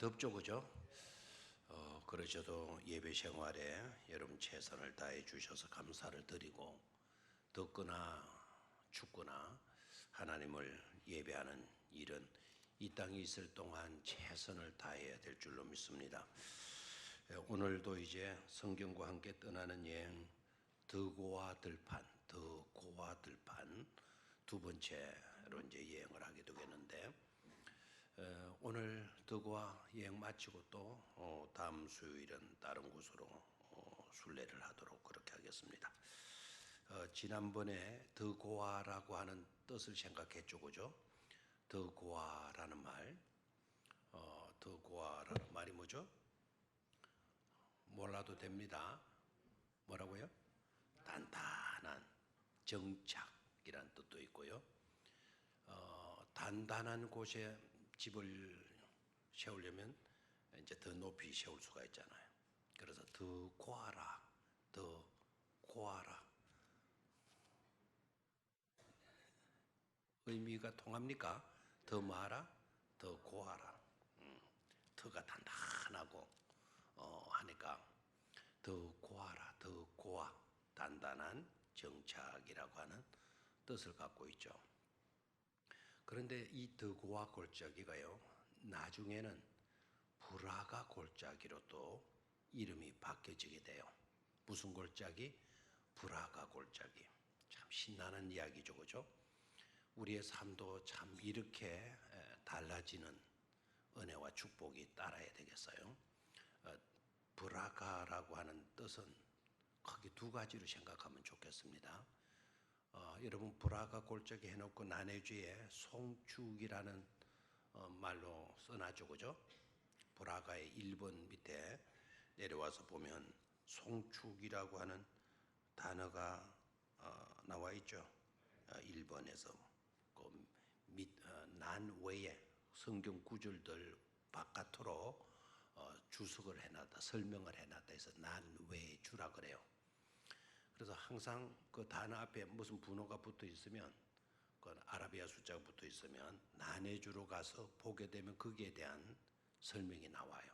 덥죠, 그죠? 그러셔도 예배 생활에 여러분 최선을 다해 주셔서 감사를 드리고, 덥거나 춥거나 하나님을 예배하는 일은 이 땅에 있을 동안 최선을 다해야 될 줄로 믿습니다. 오늘도 이제 성경과 함께 떠나는 여행, 더 고와 들판 두 번째로 이제 여행을 하게 되겠는데, 오늘 덕와 여행 마치고 또 다음 수요일은 다른 곳으로 순례를 하도록 그렇게 하겠습니다. 지난번에 덕고아라고 하는 뜻을 생각했죠, 그죠? 덕고아라는 말, 덕고아라는 말이 뭐죠? 몰라도 됩니다. 뭐라고요? 단단한, 정착이란 뜻도 있고요. 단단한 곳에 집을 세우려면 이제 더 높이 세울 수가 있잖아요. 그래서 더 고아라, 더 고아라. 의미가 통합니까? 더 마라, 더 고아라. 더가 단단하고 하니까 더 고아라, 더 고아, 단단한 정착이라고 하는 뜻을 갖고 있죠. 그런데 이 덕고와 골짜기가요, 나중에는 브라가 골짜기로 또 이름이 바뀌어지게 돼요. 무슨 골짜기? 브라가 골짜기. 참 신나는 이야기죠, 그죠? 우리의 삶도 참 이렇게 달라지는 은혜와 축복이 따라야 되겠어요. 브라가라고 하는 뜻은 크게 두 가지로 생각하면 좋겠습니다. 여러분 브라가 골짜기 해놓고 나내주에 송축이라는 말로 써놨죠, 그죠? 브라가의 1번 밑에 내려와서 보면 송축이라고 하는 단어가 나와 있죠. 1번에서 난 외에 성경 구절들 바깥으로 주석을 해놨다, 설명을 해놨다 해서 난 외에 주라 그래요. 그래서 항상 그 단어 앞에 무슨 분호가 붙어 있으면, 그 아라비아 숫자가 붙어 있으면 난해주로 가서 보게 되면 거기에 대한 설명이 나와요.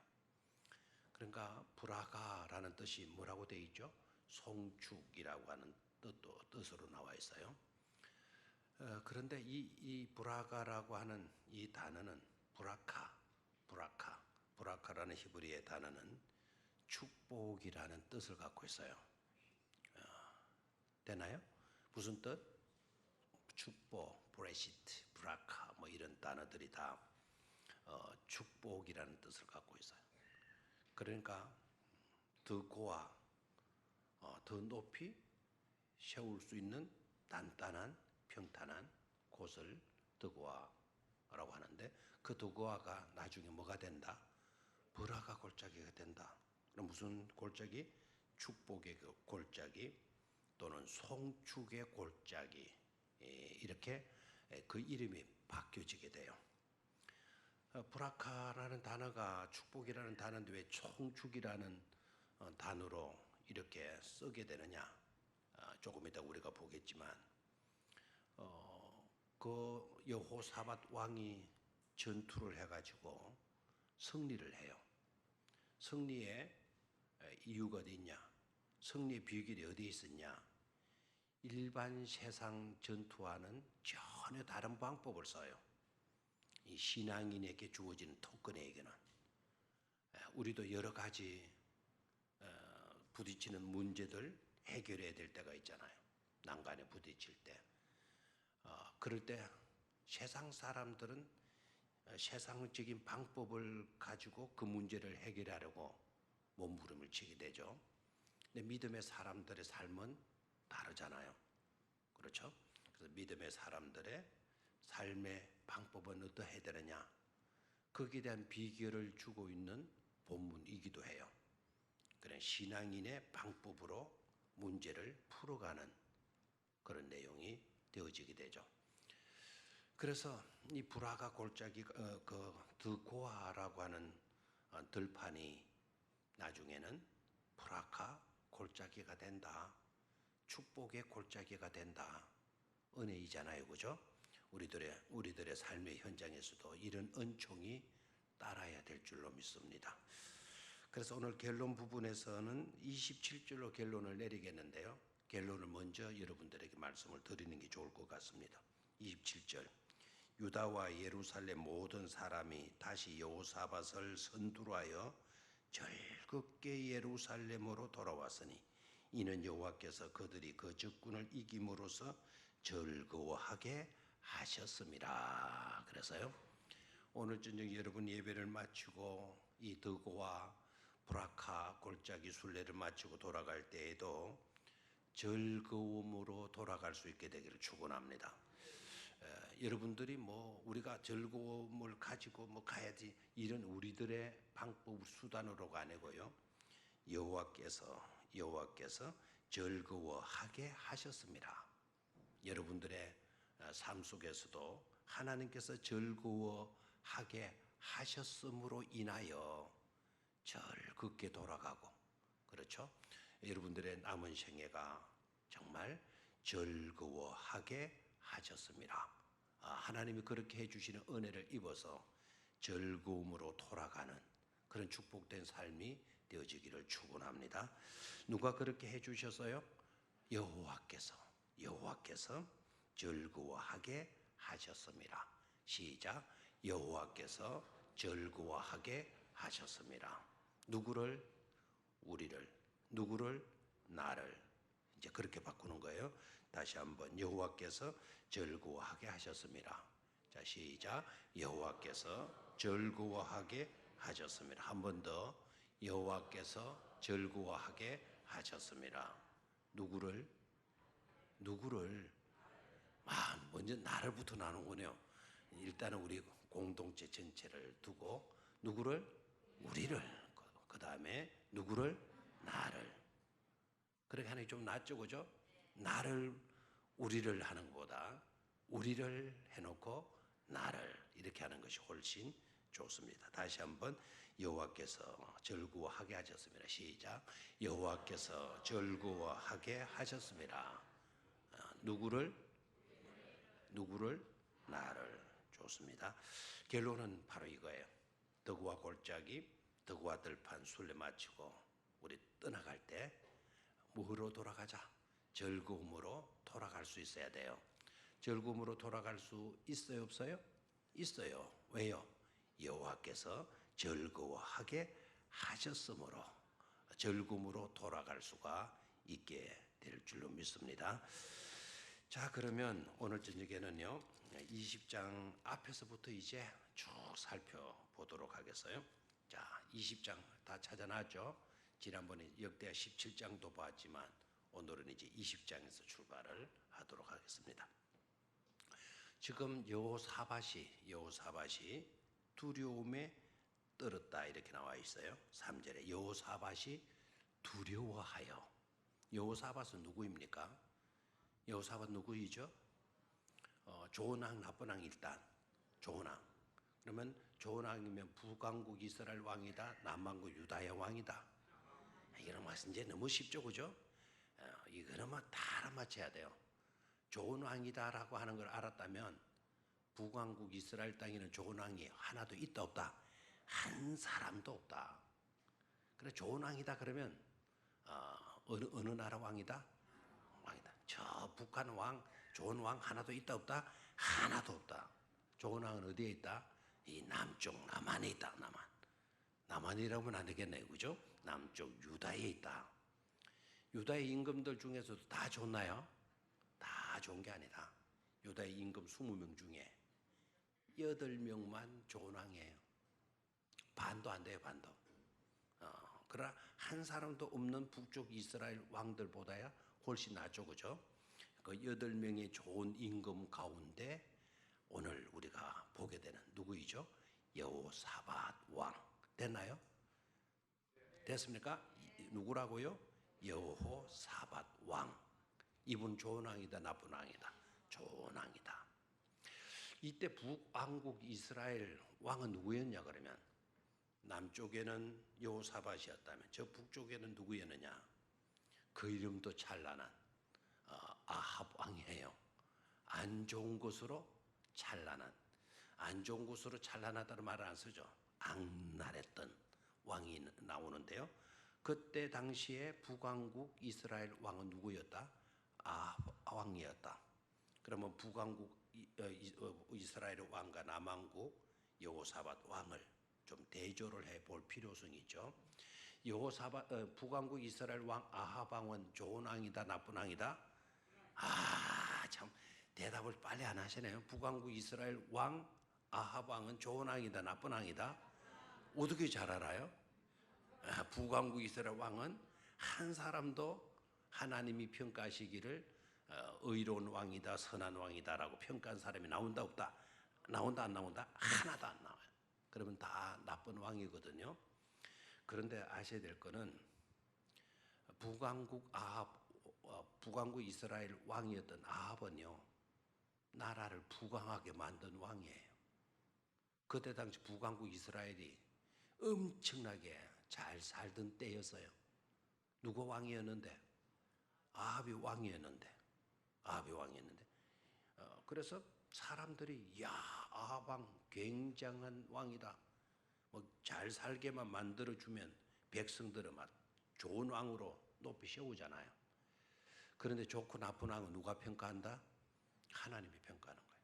그러니까 브라가라는 뜻이 뭐라고 되어 있죠? 송축이라고 하는 뜻으로 나와 있어요. 그런데 이 브라가라고 하는 이 단어는 브라카라는 히브리의 단어는 축복이라는 뜻을 갖고 있어요. 되나요? 무슨 뜻? 축복, 브레시트, 브라카 뭐 이런 단어들이 다 축복이라는 뜻을 갖고 있어요. 그러니까 더 고와 더 높이 세울 수 있는 단단한 평탄한 곳을 더 고아라고 하는데, 그 더 고아가 나중에 뭐가 된다? 브라가 골짜기가 된다. 그럼 무슨 골짜기? 축복의 그 골짜기 또는 송축의 골짜기, 이렇게 그 이름이 바뀌어지게 돼요. 브라카라는 단어가 축복이라는 단어인데 왜 송축이라는 단어로 이렇게 쓰게 되느냐? 조금 이따 우리가 보겠지만, 그 여호사밧 왕이 전투를 해가지고 승리를 해요. 승리의 이유가 어디 있냐? 승리의 비결이 어디에 있었냐? 일반 세상 전투와는 전혀 다른 방법을 써요. 이 신앙인에게 주어지는 토큰에게는. 우리도 여러 가지 부딪히는 문제들 해결해야 될 때가 있잖아요. 난간에 부딪힐 때. 그럴 때 세상 사람들은 세상적인 방법을 가지고 그 문제를 해결하려고 몸부림을 치게 되죠. 근데 믿음의 사람들의 삶은 다르잖아요. 그렇죠? 그래서 믿음의 사람들의 삶의 방법은 어떠해야 되느냐? 거기에 대한 비결을 주고 있는 본문이기도 해요. 그런 신앙인의 방법으로 문제를 풀어가는 그런 내용이 되어지게 되죠. 그래서 이 브라가 골짜기, 그 드고아라고 하는 들판이 나중에는 브라카 골짜기가 된다. 축복의 골짜기가 된다. 은혜이잖아요, 그죠? 우리들의 삶의 현장에서도 이런 은총이 따라야 될 줄로 믿습니다. 그래서 오늘 결론 부분에서는 27절로 결론을 내리겠는데요. 결론을 먼저 여러분들에게 말씀을 드리는 게 좋을 것 같습니다. 27절, 유다와 예루살렘 모든 사람이 다시 여호사밧을 선두하여 즐겁게 예루살렘으로 돌아왔으니 이는 여호와께서 그들이 그 적군을 이김으로써 즐거워하게 하셨습니다. 그래서요, 오늘 저녁 여러분 예배를 마치고 이 더고와 브라카 골짜기 순례를 마치고 돌아갈 때에도 즐거움으로 돌아갈 수 있게 되기를 축원합니다. 여러분들이 뭐 우리가 즐거움을 가지고 뭐 가야지 이런 우리들의 방법 수단으로가 아니고요, 여호와께서 즐거워하게 하셨습니다. 여러분들의 삶 속에서도 하나님께서 즐거워하게 하셨음으로 인하여 즐겁게 돌아가고, 그렇죠? 여러분들의 남은 생애가 정말 즐거워하게 하셨습니다. 하나님이 그렇게 해주시는 은혜를 입어서 즐거움으로 돌아가는 그런 축복된 삶이 되어지기를 축원합니다. 누가 그렇게 해주셨어요? 여호와께서 즐거워하게 하셨습니다. 시작. 여호와께서 즐거워하게 하셨습니다. 누구를? 우리를. 누구를? 나를. 이제 그렇게 바꾸는 거예요. 다시 한번, 여호와께서 즐거워하게 하셨습니다. 자, 시작. 여호와께서 즐거워하게 하셨습니다. 한 번 더. 여호와께서 즐거워하게 하셨습니다. 누구를? 먼저 나를부터 나누군요. 일단은 우리 공동체 전체를 두고 누구를? 우리를. 그 다음에 누구를? 나를. 그렇게 하는 게 좀 낫죠, 그죠? 나를, 우리를 하는 것보다 우리를 해놓고 나를 이렇게 하는 것이 훨씬 좋습니다. 다시 한번, 여호와께서 즐거워하게 하셨습니다. 시작. 여호와께서 즐거워하게 하셨습니다. 누구를? 나를. 좋습니다. 결론은 바로 이거예요. 더구와 골짜기, 더구와 들판 순례 마치고 우리 떠나갈 때 뭐로 돌아가자? 즐거움으로 돌아갈 수 있어야 돼요. 즐거움으로 돌아갈 수 있어요, 없어요? 있어요. 왜요? 여호와께서 즐거워하게 하셨으므로 즐거움으로 돌아갈 수가 있게 될 줄로 믿습니다. 자, 그러면 오늘 저녁에는요, 20장 앞에서부터 이제 쭉 살펴보도록 하겠어요. 자, 20장 다 찾아놨죠? 지난번에 역대하 17장도 봤지만 오늘은 이제 20장에서 출발을 하도록 하겠습니다. 지금 여호사밧이 두려움에 떨었다 이렇게 나와 있어요. 3절에 여호사밧이 두려워하여. 여호사밧은 누구입니까? 여호사밧 누구이죠? 좋은 왕, 나쁜 왕. 일단 좋은 왕. 그러면 좋은 왕이면 북왕국 이스라엘 왕이다, 남왕국 유다의 왕이다. 이런 말씀 이제 너무 쉽죠, 그죠? 이거는 뭐 다 알아맞혀야 돼요. 좋은 왕이다라고 하는 걸 알았다면 북왕국 이스라엘 땅에는 좋은 왕이 하나도 있다 없다? 한 사람도 없다. 그래, 좋은 왕이다 그러면 어느 나라 왕이다? 왕이다. 저 북한 왕, 좋은 왕 하나도 있다 없다? 하나도 없다. 좋은 왕은 어디에 있다? 이 남쪽 남한에 있다. 남한이라고 하면 안 되겠네요, 그죠? 남쪽 유다에 있다. 유다의 임금들 중에서도 다 좋나요? 다 좋은 게 아니다. 유다의 임금 20명 중에 8명만 좋은 왕이에요. 반도 안 돼요, 반도. 그러나 한 사람도 없는 북쪽 이스라엘 왕들보다야 훨씬 낫죠, 그죠? 그 8명의 좋은 임금 가운데 오늘 우리가 보게 되는 누구이죠? 여호사밧 왕. 됐나요? 됐습니까? 누구라고요? 여호사밧 왕. 이분 좋은 왕이다, 나쁜 왕이다? 좋은 왕이다. 이때 북왕국 이스라엘 왕은 누구였냐 그러면, 남쪽에는 여호사밧이었다면 저 북쪽에는 누구였느냐? 그 이름도 찬란한 아합 왕이에요. 안 좋은 것으로 찬란한. 안 좋은 것으로 찬란하다는 말을 안 쓰죠. 악랄했던 왕이 나오는데요. 그때 당시에 북왕국 이스라엘 왕은 누구였다? 왕이었다. 그러면 북왕국 이스라엘 왕과 남왕국 여호사밧 왕을 좀 대조를 해볼 필요성이 있죠. 북왕국 이스라엘 왕 아합 왕은 좋은 왕이다, 나쁜 왕이다? 참 대답을 빨리 안 하시네요. 북왕국 이스라엘 왕 아합 왕은 좋은 왕이다, 나쁜 왕이다? 어떻게 잘 알아요? 북왕국 이스라엘 왕은 한 사람도 하나님이 평가하시기를 의로운 왕이다, 선한 왕이다라고 평가한 사람이 나온다 없다? 나온다 안 나온다? 하나도 안 나와요. 그러면 다 나쁜 왕이거든요. 그런데 아셔야 될 거는 북왕국 이스라엘 왕이었던 아합은요, 나라를 부강하게 만든 왕이에요. 그때 당시 북왕국 이스라엘이 엄청나게 잘 살던 때였어요. 누가 왕이었는데? 아합이 왕이었는데. 그래서 사람들이 아합 왕 굉장한 왕이다. 잘 살게만 만들어주면 백성들은 막 좋은 왕으로 높이 세우잖아요. 그런데 좋고 나쁜 왕은 누가 평가한다? 하나님이 평가하는 거예요.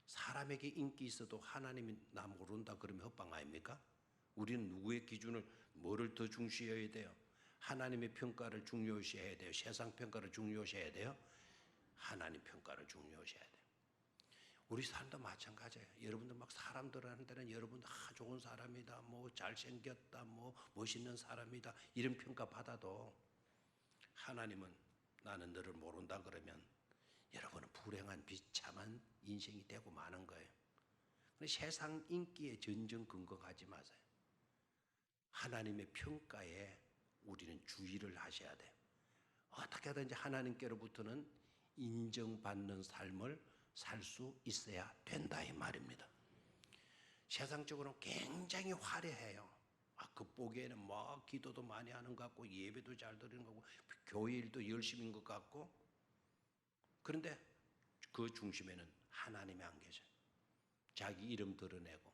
사람에게 인기 있어도 하나님이 나 모른다 그러면 헛방 아닙니까? 우리는 누구의 기준을 뭐를 더 중시해야 돼요? 하나님의 평가를 중요시해야 돼요? 세상 평가를 중요시해야 돼요? 하나님 평가를 중요시해야 돼요. 우리 삶도 마찬가지예요. 여러분들 막 사람들한테는 여러분 좋은 사람이다, 뭐 잘생겼다, 뭐 멋있는 사람이다 이런 평가 받아도 하나님은 나는 너를 모른다 그러면 여러분은 불행한 비참한 인생이 되고 마는 거예요. 세상 인기에 전정 근거하지 마세요. 하나님의 평가에 우리는 주의를 하셔야 돼요. 어떻게 하든지 하나님께로부터는 인정받는 삶을 살 수 있어야 된다 이 말입니다. 세상적으로는 굉장히 화려해요. 겉보기에는 뭐 기도도 많이 하는 것 같고 예배도 잘 드리는 것 같고 교회 일도 열심인 것 같고, 그런데 그 중심에는 하나님이 안 계셔요. 자기 이름 드러내고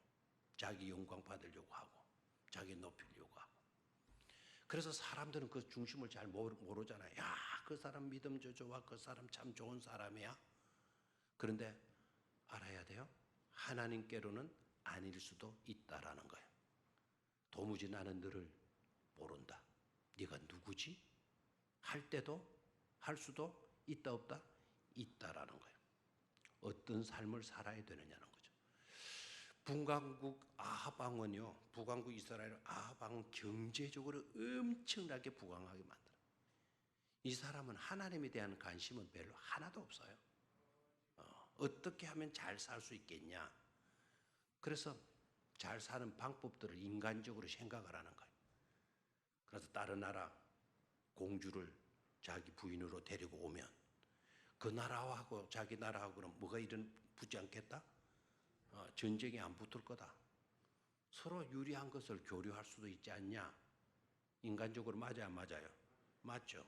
자기 영광 받으려고 하고 자기 높이려고 하고. 그래서 사람들은 그 중심을 잘 모르잖아요. 그 사람 믿음 좋아, 그 사람 참 좋은 사람이야. 그런데 알아야 돼요. 하나님께로는 아닐 수도 있다라는 거예요. 도무지 나는 너를 모른다. 네가 누구지? 할 때도 할 수도 있다 없다? 있다라는 거예요. 어떤 삶을 살아야 되느냐는 거죠. 북왕국 아합 왕은요, 북왕국 이스라엘 아합 왕은 경제적으로 엄청나게 부강하게 만들어요. 이 사람은 하나님에 대한 관심은 별로 하나도 없어요. 어떻게 하면 잘 살 수 있겠냐. 그래서 잘 사는 방법들을 인간적으로 생각을 하는 거예요. 그래서 다른 나라 공주를 자기 부인으로 데리고 오면 그 나라하고 자기 나라하고는 뭐가 붙지 않겠다? 전쟁이 안 붙을 거다. 서로 유리한 것을 교류할 수도 있지 않냐? 인간적으로 맞아요, 안 맞아요? 맞죠?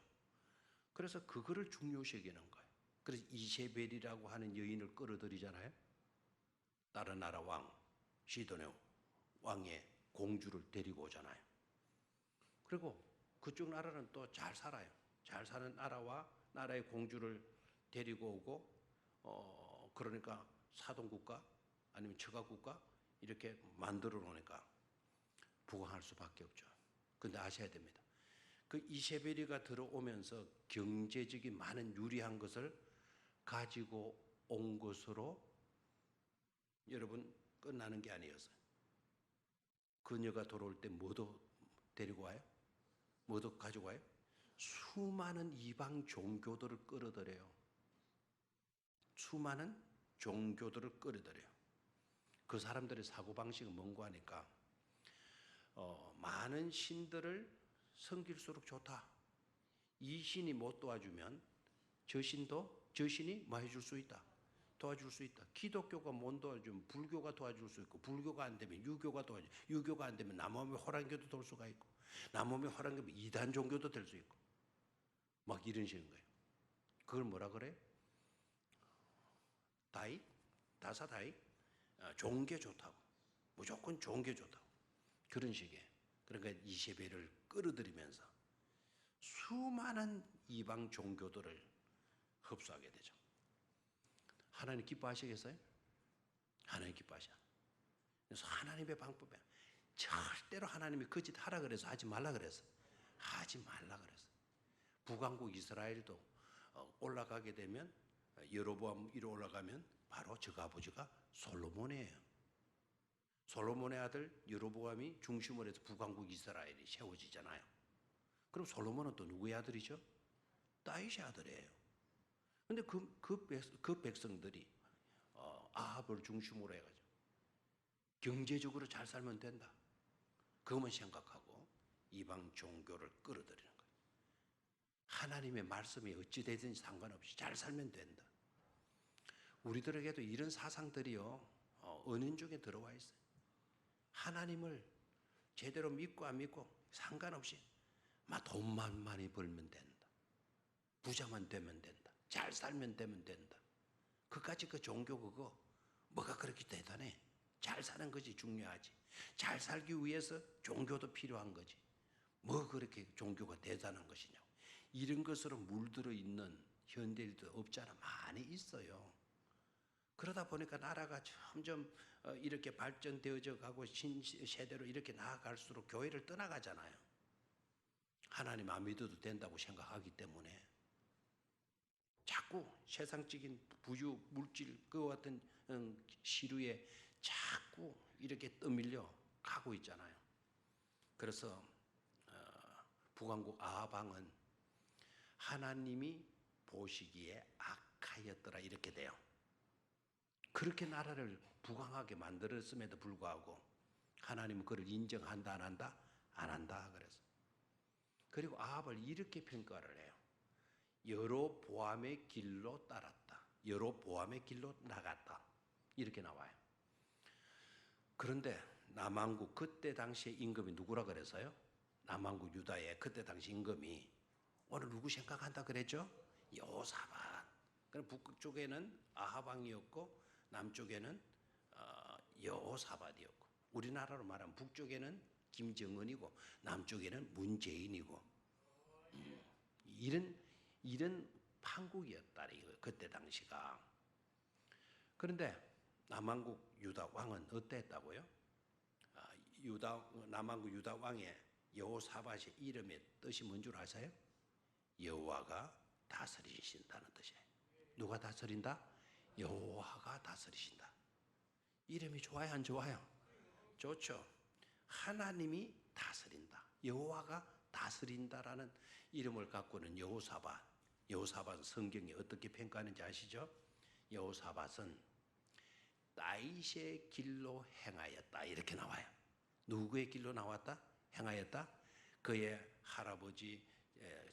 그래서 그거를 중요시 여기는 거예요. 그래서 이세벨이라고 하는 여인을 끌어들이잖아요. 다른 나라 왕, 시돈의 왕의 공주를 데리고 오잖아요. 그리고 그쪽 나라는 또 잘 살아요. 잘 사는 나라와 나라의 공주를 데리고 오고, 그러니까 사동국가 아니면 처가국가 이렇게 만들어 놓으니까 부강할 수밖에 없죠. 근데 아셔야 됩니다. 그 이세벨이가 들어오면서 경제적인 많은 유리한 것을 가지고 온 것으로 여러분 끝나는 게 아니었어요. 그녀가 돌아올 때 뭐도 데리고 와요? 뭐도 가지고 와요? 수많은 이방 종교들을 끌어들여요. 수많은 종교들을 끌어들여요. 그 사람들의 사고방식은 뭔가 하니까 많은 신들을 섬길수록 좋다. 이 신이 못 도와주면 저 신이 뭐 해줄 수 있다? 도와줄 수 있다. 기독교가 못 도와주면 불교가 도와줄 수 있고, 불교가 안 되면 유교가 도와줘. 유교가 안 되면 남아메 호랑교도 돌 수가 있고, 남아메 호랑교면 이단 종교도 될 수 있고, 막 이런 식인 거예요. 그걸 뭐라 그래? 다사다이? 좋은 게 좋다고. 무조건 좋은 게 좋다고. 그런 식의, 그러니까 이세벨을 끌어들이면서 수많은 이방 종교들을 흡수하게 되죠. 하나님 기뻐하시겠어요? 하나님 기뻐하셔. 그래서 하나님의 방법에 절대로 하나님이 그 짓 하라 그래서 하지 말라 그랬어. 하지 말라 그랬어. 북왕국 이스라엘도 올라가게 되면 여로보암 위로 올라가면 바로 저 아버지가 솔로몬이에요. 솔로몬의 아들 여로보암이 중심을 해서 북왕국 이스라엘이 세워지잖아요. 그럼 솔로몬은 또 누구의 아들이죠? 다윗의 아들이에요. 근데 그 백성들이 아합을 중심으로 해가지고 경제적으로 잘 살면 된다. 그것만 생각하고 이방 종교를 끌어들이는 거예요. 하나님의 말씀이 어찌 되든지 상관없이 잘 살면 된다. 우리들에게도 이런 사상들이요, 은연중에 들어와 있어요. 하나님을 제대로 믿고 안 믿고 상관없이 막 돈만 많이 벌면 된다. 부자만 되면 된다. 잘 살면 되면 된다. 그까지 그 종교 그거 뭐가 그렇게 대단해? 잘 사는 것이 중요하지. 잘 살기 위해서 종교도 필요한 거지. 뭐 그렇게 종교가 대단한 것이냐. 이런 것으로 물들어 있는 현대인도 없잖아. 많이 있어요. 그러다 보니까 나라가 점점 이렇게 발전되어져 가고 신세대로 이렇게 나아갈수록 교회를 떠나가잖아요. 하나님 안 믿어도 된다고 생각하기 때문에 자꾸 세상적인 부유, 물질, 그와 같은 시류에 자꾸 이렇게 떠밀려 가고 있잖아요. 그래서 북왕국 아합 왕은 하나님이 보시기에 악하였더라 이렇게 돼요. 그렇게 나라를 부강하게 만들었음에도 불구하고 하나님은 그를 인정한다 안 한다? 안 한다 그래서. 그리고 아합을 이렇게 평가를 해요. 여로보암의 길로 따랐다. 여로보암의 길로 나갔다. 이렇게 나와요. 그런데 남왕국 그때 당시에 임금이 누구라 그래서요? 남왕국 유다의 그때 당시 임금이 오늘 누구 생각한다 그랬죠? 여호사밧. 그럼 북쪽에는 아합 왕이었고 남쪽에는 여호사밧이었고, 우리나라로 말하면 북쪽에는 김정은이고 남쪽에는 문재인이고, 이런 판국이었다 이거 그때 당시가. 그런데 남왕국 유다 왕은 어땠다고요? 남왕국 유다 왕의 여호사밧의 이름의 뜻이 뭔 줄 아세요? 여호와가 다스리신다는 뜻이에요. 누가 다스린다? 여호와가 다스리신다. 이름이 좋아요, 안 좋아요? 좋죠. 하나님이 다스린다. 여호와가 다스린다라는 이름을 갖고는 여호사밧. 여호사밧은 성경이 어떻게 평가하는지 아시죠? 여호사밧은 다윗의 길로 행하였다 이렇게 나와요. 누구의 길로 나왔다? 행하였다? 그의 할아버지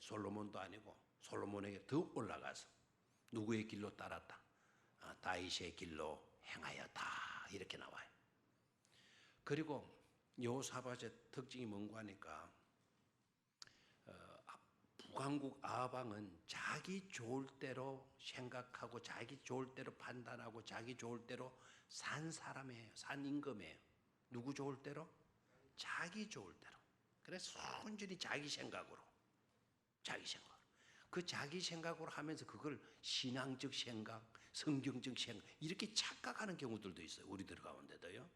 솔로몬도 아니고 솔로몬에게 더 올라가서 누구의 길로 따랐다? 다윗의 길로 행하였다 이렇게 나와요. 그리고 여호사밧의 특징이 뭔가 하니까 북왕국 아합 왕은 자기 좋을 대로 생각하고 자기 좋을 대로 판단하고 자기 좋을 대로 산 사람이에요. 산 임금이에요. 누구 좋을 대로? 자기 좋을 대로. 그래서 순전히 자기 생각으로. 그 자기 생각으로 하면서 그걸 신앙적 생각, 성경적 생각 이렇게 착각하는 경우들도 있어요. 우리들 가운데도요.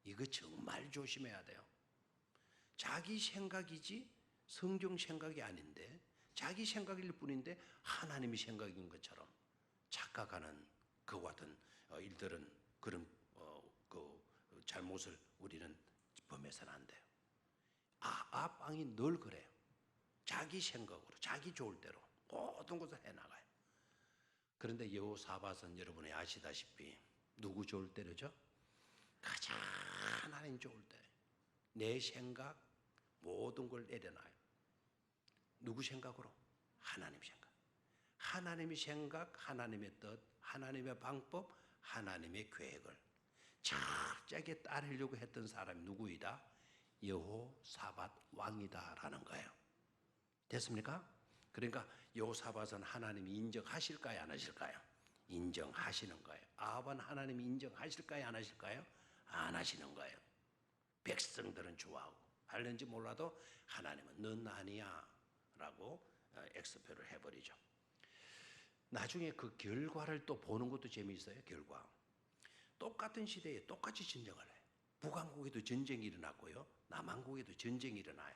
이거 정말 조심해야 돼요. 자기 생각이지 성경 생각이 아닌데, 자기 생각일 뿐인데 하나님의 생각인 것처럼 착각하는 그와 같은 일들은, 그런 그 잘못을 우리는 범해서는 안 돼요. 아합 왕이 늘 그래요. 자기 생각으로 자기 좋을 대로 모든 것을 해나가요. 그런데 여호사밧은 여러분이 아시다시피 누구 좋을 대로죠? 가장 하나님 좋을 때 내 생각 모든 걸 내려놔요. 누구 생각으로? 하나님 생각. 하나님의 생각, 하나님의 뜻, 하나님의 방법, 하나님의 계획을 철저하게 따르려고 했던 사람이 누구이다? 여호사밧 왕이다라는 거예요. 됐습니까? 그러니까 여호사밧은 하나님이 인정하실까요, 안 하실까요? 인정하시는 거예요. 아합은 하나님이 인정하실까요, 안 하실까요? 안 하시는 거예요. 백성들은 좋아하고 알는지 몰라도 하나님은 넌 아니야 라고 X표를 해버리죠. 나중에 그 결과를 또 보는 것도 재미있어요. 결과. 똑같은 시대에 똑같이 전쟁을 해요. 북왕국에도 전쟁이 일어났고요. 남왕국에도 전쟁이 일어나요.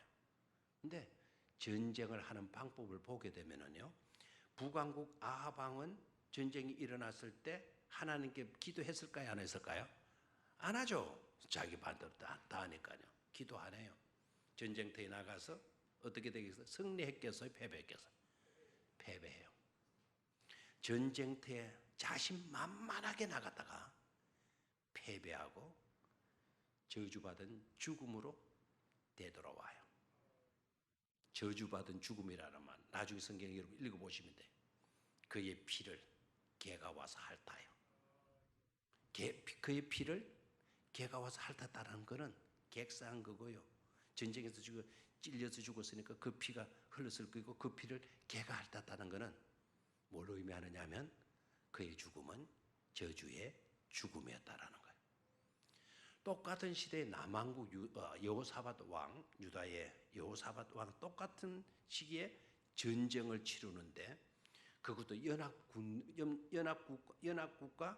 근데 전쟁을 하는 방법을 보게 되면은요. 북왕국 아합 왕은 전쟁이 일어났을 때 하나님께 기도했을까요? 안 했을까요? 안 하죠. 자기 반대로 다 하니까요. 기도 안 해요. 전쟁터에 나가서 어떻게 되겠어요? 승리했겠어요? 패배했겠어요? 패배해요. 전쟁터에 자신만만하게 나갔다가 패배하고 저주받은 죽음으로 되돌아와요. 저주받은 죽음이라는 말 나중에 성경 여러분 읽어보시면 돼요. 그의 피를 개가 와서 핥아요. 그의 피를 개가 와서 핥았다는 것은 객사한 거고요. 전쟁에서 찔려서 죽었으니까 그 피가 흘렀을 거고 그 피를 개가 핥았다는 것은 뭘 의미하느냐 하면 그의 죽음은 저주의 죽음이었다라는 거예요. 똑같은 시대의 남왕국 여호사밧 왕, 유다의 여호사밧 왕 똑같은 시기에 전쟁을 치르는데 그것도 연합국과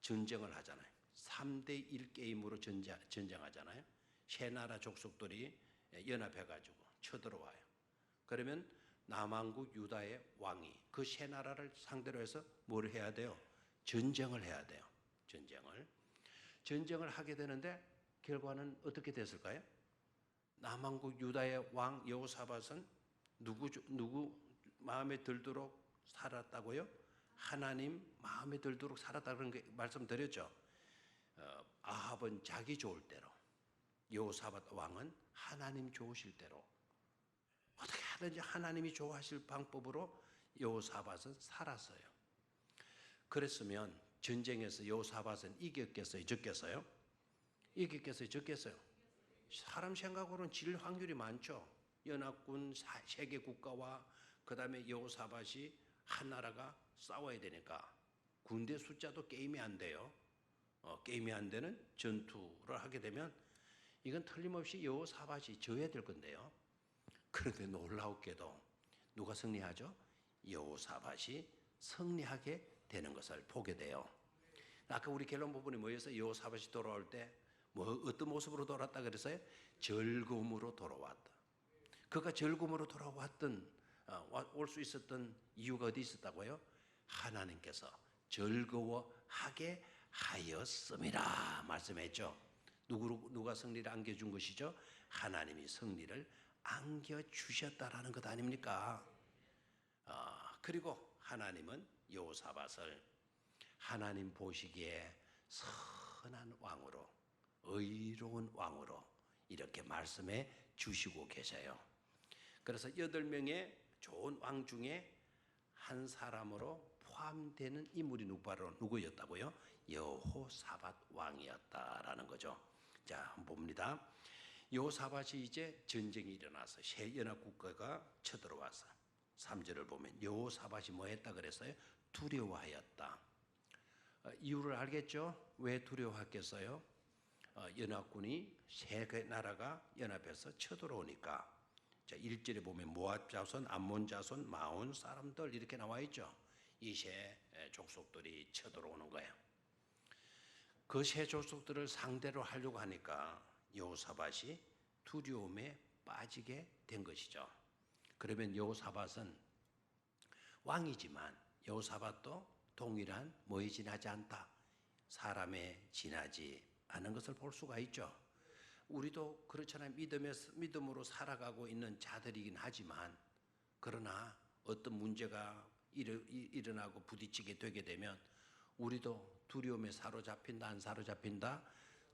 전쟁을 하잖아요. 3대1 게임으로 전쟁하잖아요. 세 나라 족속들이 연합해가지고 쳐들어와요. 그러면 남왕국 유다의 왕이 그 세 나라를 상대로 해서 뭘 해야 돼요? 전쟁을 해야 돼요. 전쟁을 하게 되는데 결과는 어떻게 됐을까요? 남왕국 유다의 왕 여호사밧은 누구 마음에 들도록 살았다고요? 하나님 마음에 들도록 살았다는 게 말씀드렸죠. 아합은 자기 좋을 대로, 여호사밧 왕은 하나님 좋으실 대로 어떻게 하든지 하나님이 좋아하실 방법으로 여호사밧은 살았어요. 그랬으면 전쟁에서 여호사밧은 이겼겠어요? 졌겠어요? 이겼겠어요? 졌겠어요? 사람 생각으로는 질 확률이 많죠. 연합군 세계 국가와 그 다음에 여호사밧이 한 나라가 싸워야 되니까 군대 숫자도 게임이 안 돼요. 게임이 안 되는 전투를 하게 되면 이건 틀림없이 여호사밧이 져야 될 건데요. 그런데 놀라웠게도 누가 승리하죠? 여호사밧이 승리하게 되는 것을 보게 돼요. 아까 우리 결론 부분이 뭐였어요? 여호사밧이 돌아올 때 어떤 모습으로 돌아왔다 그랬어요? 즐거움으로 돌아왔다. 그가 즐거움으로 돌아왔던 올 수 있었던 이유가 어디 있었다고요? 하나님께서 즐거워하게 하였음이라 말씀했죠. 누가 승리를 안겨준 것이죠? 하나님이 승리를 안겨주셨다라는 것 아닙니까? 그리고 하나님은 여호사밧을 하나님 보시기에 선한 왕으로 의로운 왕으로 이렇게 말씀해 주시고 계세요. 그래서 8명의 좋은 왕 중에 한 사람으로 포함되는 인물이 누구였다고요? 여호사밧 왕이었다라는 거죠. 자, 한번 봅니다. 여호사밧이 이제 전쟁이 일어나서 세 연합 국가가 쳐들어와서 3절을 보면 여호사밧이 뭐 했다 그랬어요? 두려워하였다. 이유를 알겠죠? 왜 두려워했겠어요? 연합군이 세 나라가 연합해서 쳐들어오니까. 자, 1절에 보면 모압 자손, 암몬 자손, 마온 사람들 이렇게 나와 있죠. 이 세 족속들이 쳐들어오는 거예요. 그 세 족속들을 상대로 하려고 하니까 여호사밧이 두려움에 빠지게 된 것이죠. 그러면 여호사밧은 왕이지만 여호사밧도 동일한 뭐에 지나지 않다. 사람에 지나지 않은 것을 볼 수가 있죠. 우리도 그렇잖아요. 믿음으로 살아가고 있는 자들이긴 하지만 그러나 어떤 문제가 일어나고 부딪히게 되게 되면 우리도 두려움에 사로잡힌다 안 사로잡힌다?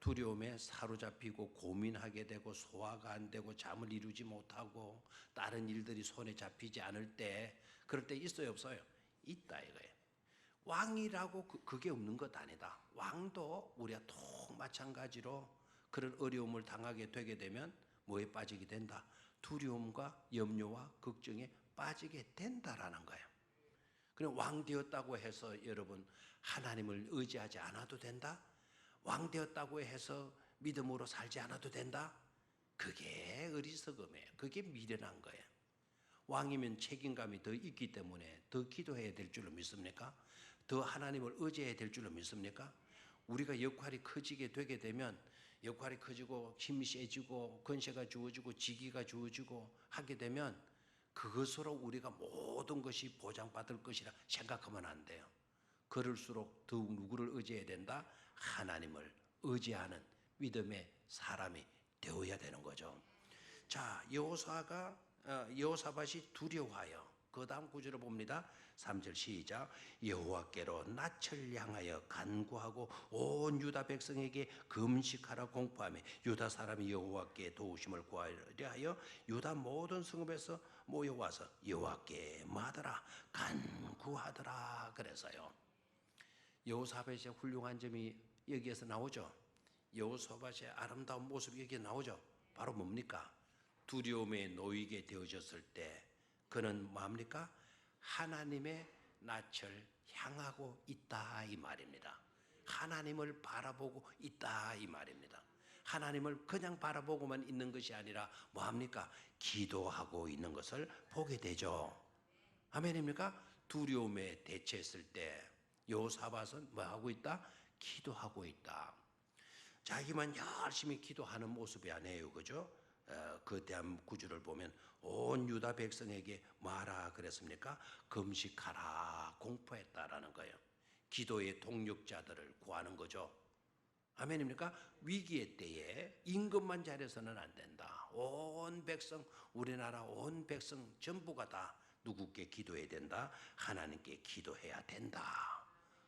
두려움에 사로잡히고 고민하게 되고 소화가 안 되고 잠을 이루지 못하고 다른 일들이 손에 잡히지 않을 때 그럴 때 있어요 없어요? 있다 이거예요. 왕이라고 그게 없는 것 아니다. 왕도 우리가 통 마찬가지로 그런 어려움을 당하게 되게 되면 뭐에 빠지게 된다? 두려움과 염려와 걱정에 빠지게 된다라는 거예요. 그럼 왕 되었다고 해서 여러분 하나님을 의지하지 않아도 된다? 왕 되었다고 해서 믿음으로 살지 않아도 된다? 그게 어리석음이에요. 그게 미련한 거예요. 왕이면 책임감이 더 있기 때문에 더 기도해야 될 줄로 믿습니까? 더 하나님을 의지해야 될 줄로 믿습니까? 우리가 역할이 커지게 되게 되면 역할이 커지고 힘이 세지고 권세가 주어지고 직위가 주어지고 하게 되면 그것으로 우리가 모든 것이 보장받을 것이라 생각하면 안 돼요. 그럴수록 더욱 누구를 의지해야 된다? 하나님을 의지하는 믿음의 사람이 되어야 되는 거죠. 자, 여호사밧이 두려워하여 그 다음 구절을 봅니다. 3절 시작. 여호와께로 낯을 향하여 간구하고 온 유다 백성에게 금식하라 공포하며 유다 사람이 여호와께 도우심을 구하려 하여 유다 모든 성읍에서 모여와서 여호와께 마더라 간구하더라. 그래서요, 여호사밧의 훌륭한 점이 여기에서 나오죠. 여호사밧의 아름다운 모습이 여기에 나오죠. 바로 뭡니까? 두려움에 놓이게 되어졌을 때 그는 뭡니까? 하나님의 낯을 향하고 있다 이 말입니다. 하나님을 바라보고 있다 이 말입니다. 하나님을 그냥 바라보고만 있는 것이 아니라 뭐합니까? 기도하고 있는 것을 보게 되죠. 아멘입니까? 두려움에 대처했을 때 여호사밧은 뭐하고 있다? 기도하고 있다. 자기만 열심히 기도하는 모습이 아니에요. 그죠? 그 다음 구절을 보면 온 유다 백성에게 뭐하라 그랬습니까? 금식하라 공포했다라는 거예요. 기도의 동력자들을 구하는 거죠. 아멘입니까? 위기의 때에 임금만 잘해서는 안 된다. 온 백성, 우리나라 온 백성 전부가 다 누구께 기도해야 된다? 하나님께 기도해야 된다.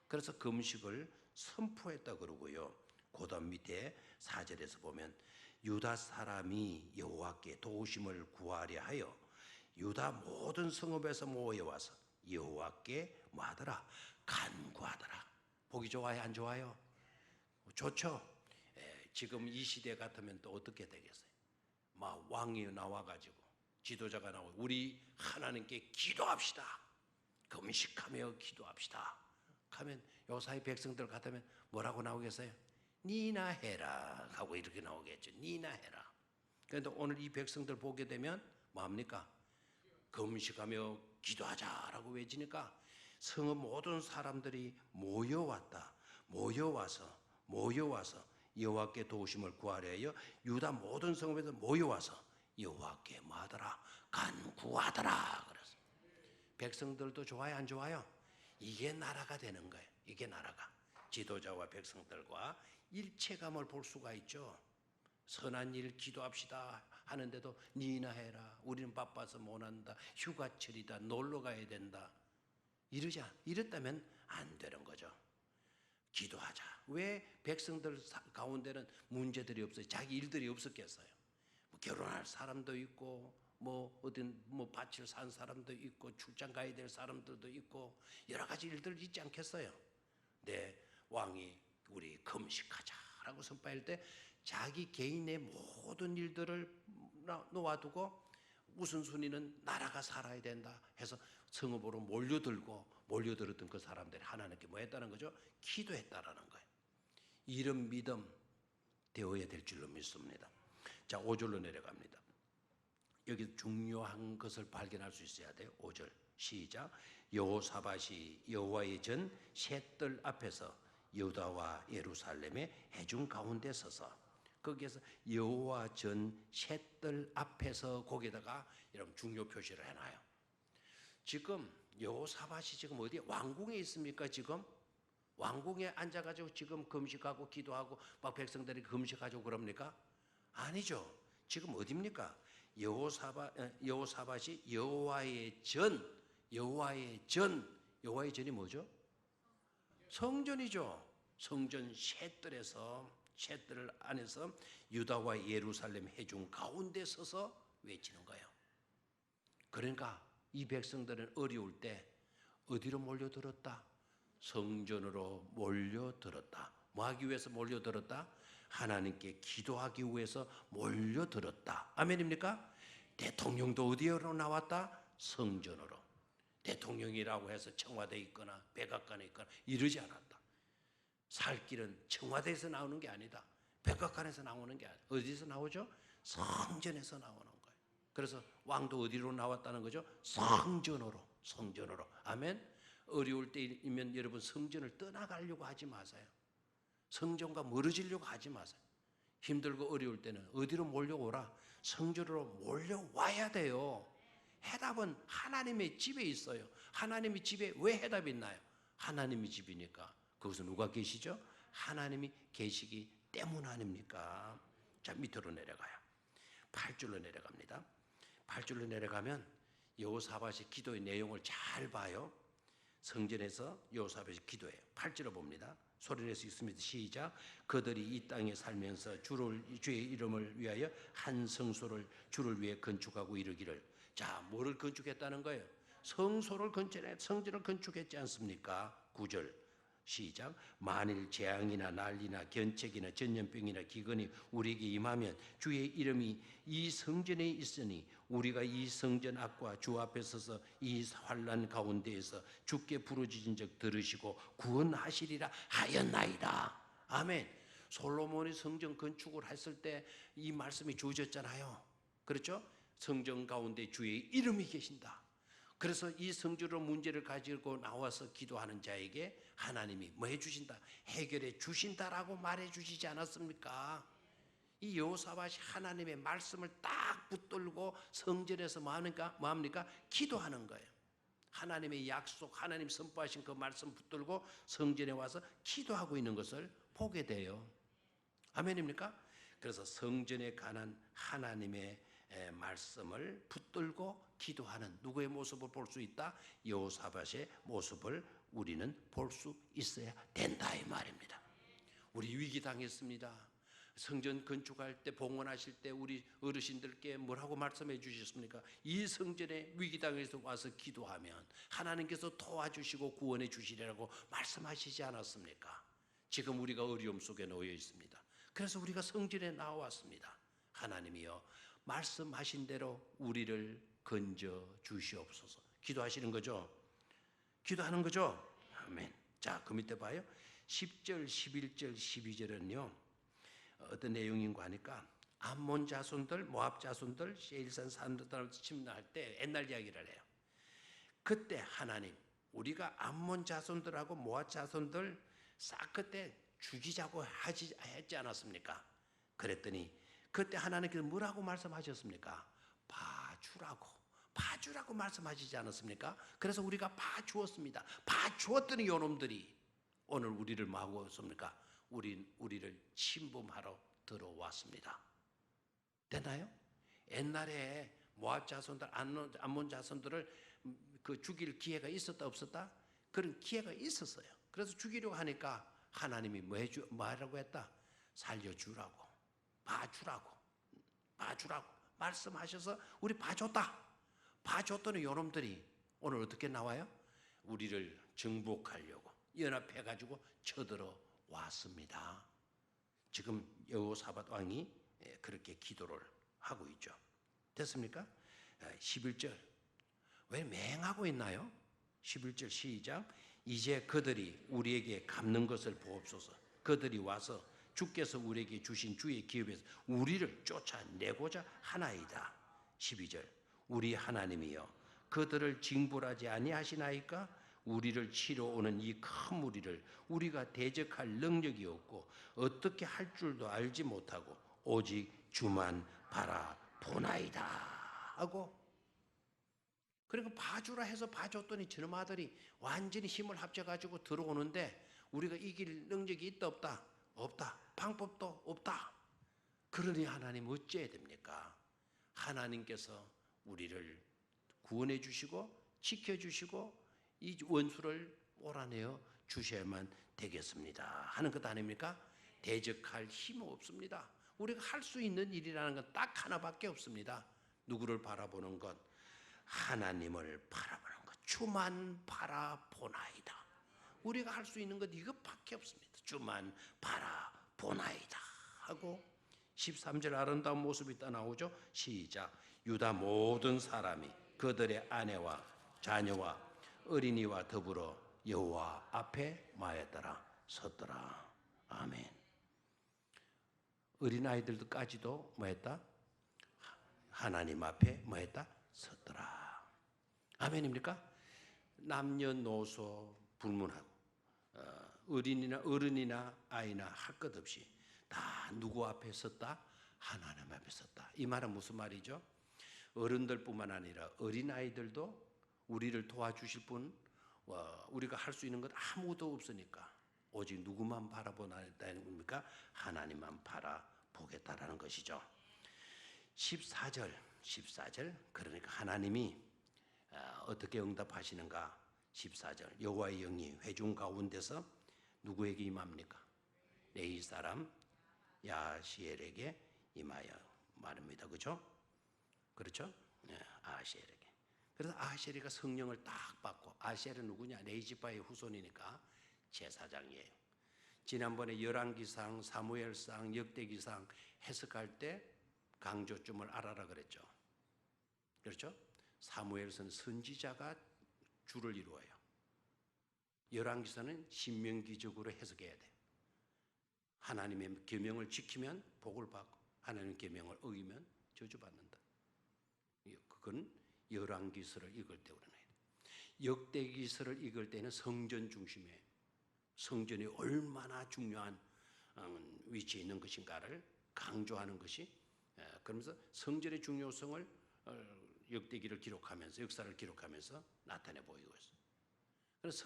그래서 금식을 선포했다 그러고요. 그다음 밑에 4절에서 보면 유다 사람이 여호와께 도우심을 구하려 하여 유다 모든 성읍에서 모여와서 여호와께 뭐하더라? 간구하더라. 보기 좋아요? 안 좋아요? 좋죠? 지금 이 시대 같으면 또 어떻게 되겠어요? 막 왕이 나와가지고 지도자가 나오고 우리 하나님께 기도합시다. 금식하며 기도합시다. 하면 요사이 백성들 같으면 뭐라고 나오겠어요? 니나 해라 하고 이렇게 나오겠죠. 니나 해라. 그런데 오늘 이 백성들 보게 되면 뭐합니까? 금식하며 기도하자라고 외치니까 성읍 모든 사람들이 모여왔다. 모여와서 여호와께 도우심을 구하려 하여 유다 모든 성읍에서 모여와서 여호와께 뭐하더라? 간구하더라. 그래서 백성들도 좋아요, 안 좋아요? 이게 나라가 되는 거예요. 이게 나라가. 지도자와 백성들과 일체감을 볼 수가 있죠. 선한 일 기도합시다 하는데도 니나 해라. 우리는 바빠서 못한다. 휴가철이다. 놀러 가야 된다. 이랬다면 안 되는 거죠. 기도하자. 왜 백성들 가운데는 문제들이 없어요? 자기 일들이 없었겠어요? 뭐 결혼할 사람도 있고 어딘 밭을 산 사람도 있고 출장 가야 될 사람들도 있고 여러 가지 일들 있지 않겠어요? 네, 왕이 우리 금식하자라고 선포할 때 자기 개인의 모든 일들을 놓아두고 우선순위는 나라가 살아야 된다 해서 성읍으로 몰려들었던 그 사람들이 하나님께 뭐 했다는 거죠? 기도했다라는 거예요. 이런 믿음 되어야 될 줄로 믿습니다. 자, 5절로 내려갑니다. 여기 중요한 것을 발견할 수 있어야 돼요. 5절 시작. 여호사밧이 여호와의 전 셋들 앞에서 유다와 예루살렘의 회중 가운데 서서 거기에서 여호와 전 셋들 앞에서 거기다가 이런 중요 표시를 해놔요. 지금 여호사밧이 지금 어디 왕궁에 있습니까? 지금 왕궁에 앉아가지고 지금 금식하고 기도하고 막 백성들이 금식하고 그럽니까? 아니죠. 지금 어디입니까? 여호사밧이 여호와의 전이 뭐죠? 성전이죠. 성전 셋들 안에서 유다와 예루살렘 회중 가운데 서서 외치는 거예요. 그러니까 이 백성들은 어려울 때 어디로 몰려들었다? 성전으로 몰려들었다. 뭐 하기 위해서 몰려들었다? 하나님께 기도하기 위해서 몰려들었다. 아멘입니까? 대통령도 어디로 나왔다? 성전으로. 대통령이라고 해서 청와대에 있거나 백악관에 있거나 이러지 않았다. 살 길은 청와대에서 나오는 게 아니다. 백악관에서 나오는 게 아니에요. 어디서 나오죠? 성전에서 나오는 거예요. 그래서 왕도 어디로 나왔다는 거죠? 성전으로. 아멘. 어려울 때이면 여러분 성전을 떠나가려고 하지 마세요. 성전과 멀어지려고 하지 마세요. 힘들고 어려울 때는 어디로 몰려오라? 성전으로 몰려와야 돼요. 해답은 하나님의 집에 있어요. 하나님의 집에 왜 해답이 있나요? 하나님의 집이니까. 거기서 누가 계시죠? 하나님이 계시기 때문 아닙니까? 자, 밑으로 내려가요. 8절로 내려갑니다. 8절로 내려가면 여호사밧이 기도의 내용을 잘 봐요. 성전에서 여호사밧이 기도해요. 8절을 봅니다. 소리내서 읽습니다. 시작. 그들이 이 땅에 살면서 주의 이름을 위하여 한 성소를 주를 위해 건축하고 이르기를. 자, 뭐를 건축했다는 거예요? 성전을 건축했지 않습니까? 9절 시작. 만일 재앙이나 난리나 견책이나 전염병이나 기근이 우리에게 임하면 주의 이름이 이 성전에 있으니 우리가 이 성전 앞과 주 앞에 서서 이 환난 가운데에서 주께 부르짖은 적 들으시고 구원하시리라 하였나이다. 아멘. 솔로몬이 성전 건축을 했을 때 이 말씀이 주어졌잖아요. 그렇죠? 성전 가운데 주의 이름이 계신다. 그래서 이 성전으로 문제를 가지고 나와서 기도하는 자에게 하나님이 뭐 해주신다? 해결해 주신다라고 말해 주시지 않았습니까? 이 여호사밧이 하나님의 말씀을 딱 붙들고 성전에서 뭐합니까? 기도하는 거예요. 하나님의 약속, 하나님 선포하신 그 말씀 붙들고 성전에 와서 기도하고 있는 것을 보게 돼요. 아멘입니까? 그래서 성전에 관한 하나님의 말씀을 붙들고 기도하는 누구의 모습을 볼 수 있다? 여호사밧의 모습을 우리는 볼 수 있어야 된다 이 말입니다. 우리 위기 당했습니다. 성전 건축할 때 봉헌하실 때 우리 어르신들께 뭐라고 말씀해 주셨습니까? 이 성전에 위기 당해서 와서 기도하면 하나님께서 도와주시고 구원해 주시리라고 말씀하시지 않았습니까? 지금 우리가 어려움 속에 놓여 있습니다. 그래서 우리가 성전에 나왔습니다. 하나님이여 말씀하신 대로 우리를 건져 주시옵소서. 기도하시는 거죠? 기도하는 거죠? 아멘. 자, 그 밑에 봐요. 10절, 11절, 12절은요. 어떤 내용인가 하니까 암몬 자손들, 모압 자손들, 세일산 산들을 침략할 때 옛날 이야기를 해요. 그때 하나님, 우리가 암몬 자손들하고 모압 자손들 싹 그때 죽이자고 했지 않았습니까? 그랬더니 그때 하나님께서 뭐라고 말씀하셨습니까? 봐주라고 말씀하시지 않았습니까? 그래서 우리가 봐주었습니다. 봐주었더니 이놈들이 오늘 우리를 뭐하고 있습니까? 우리를 침범하러 들어왔습니다. 됐나요? 옛날에 모압 자손들, 암몬 자손들을 그 죽일 기회가 있었다 없었다? 그런 기회가 있었어요. 그래서 죽이려고 하니까 하나님이 뭐라고 했다? 살려주라고, 봐주라고 말씀하셔서 우리 봐줬더니 요놈들이 오늘 어떻게 나와요? 우리를 정복하려고 연합해가지고 쳐들어 왔습니다. 지금 여호사밧 왕이 그렇게 기도를 하고 있죠. 됐습니까? 11절 왜 맹하고 있나요? 11절 시작. 이제 그들이 우리에게 갚는 것을 보옵소서. 그들이 와서 주께서 우리에게 주신 주의 기업에서 우리를 쫓아내고자 하나이다. 12절 우리 하나님이여 그들을 징벌하지 아니하시나이까? 우리를 치러 오는 이 큰 무리를 우리가 대적할 능력이 없고 어떻게 할 줄도 알지 못하고 오직 주만 바라보나이다 하고, 그러니까 봐주라 해서 봐줬더니 저놈 아들이 완전히 힘을 합쳐가지고 들어오는데 우리가 이길 능력이 있다 없다? 없다. 방법도 없다. 그러니 하나님 어찌해야 됩니까? 하나님께서 우리를 구원해 주시고 지켜주시고 이 원수를 몰아내어 주셔야만 되겠습니다 하는 것 아닙니까? 대적할 힘은 없습니다. 우리가 할 수 있는 일이라는 건 딱 하나밖에 없습니다. 누구를 바라보는 것? 하나님을 바라보는 것. 주만 바라보나이다. 우리가 할 수 있는 것 이것밖에 없습니다. 주만 바라보나이다 하고 13절 아름다운 모습이 또 나오죠. 시작. 유다 모든 사람이 그들의 아내와 자녀와 어린이와 더불어 여호와 앞에 마에 따라 섰더라. 아멘. 어린아이들까지도 뭐했다? 하나님 앞에 뭐했다? 섰더라. 아멘입니까? 남녀노소 불문하고 어른이나 아이나 할 것 없이 다 누구 앞에 섰다? 하나님 앞에 섰다. 이 말은 무슨 말이죠? 어른들뿐만 아니라 어린아이들도 우리를 도와주실 분, 우리가 할 수 있는 것 아무도 없으니까 오직 누구만 바라보다는 겁니까? 하나님만 바라보겠다라는 것이죠. 14절 그러니까 하나님이 어떻게 응답하시는가? 14절 여호와의 영이 회중 가운데서 누구에게 임합니까? 레위 사람 야시엘에게 임하여 말입니다. 그렇죠? 네, 아시엘에게. 그래서 아시엘이가 성령을 딱 받고, 아시엘은 누구냐? 레이지파의 후손이니까 제사장이에요. 지난번에 열왕기상, 사무엘상, 역대기상 해석할 때 강조점을 알아라 그랬죠. 그렇죠? 사무엘서는 선지자가 주를 이루어요. 열왕기서는 신명기적으로 해석해야 돼요. 하나님의 계명을 지키면 복을 받고 하나님의 계명을 어기면 저주받는다. 그건 열왕기서를 읽을 때 우리는 역대기서를 읽을 때는 성전 중심에 성전이 얼마나 중요한 위치에 있는 것인가를 강조하는 것이, 그러면서 성전의 중요성을 역대기를 기록하면서 역사를 기록하면서 나타내 보이고 있어요. 그래서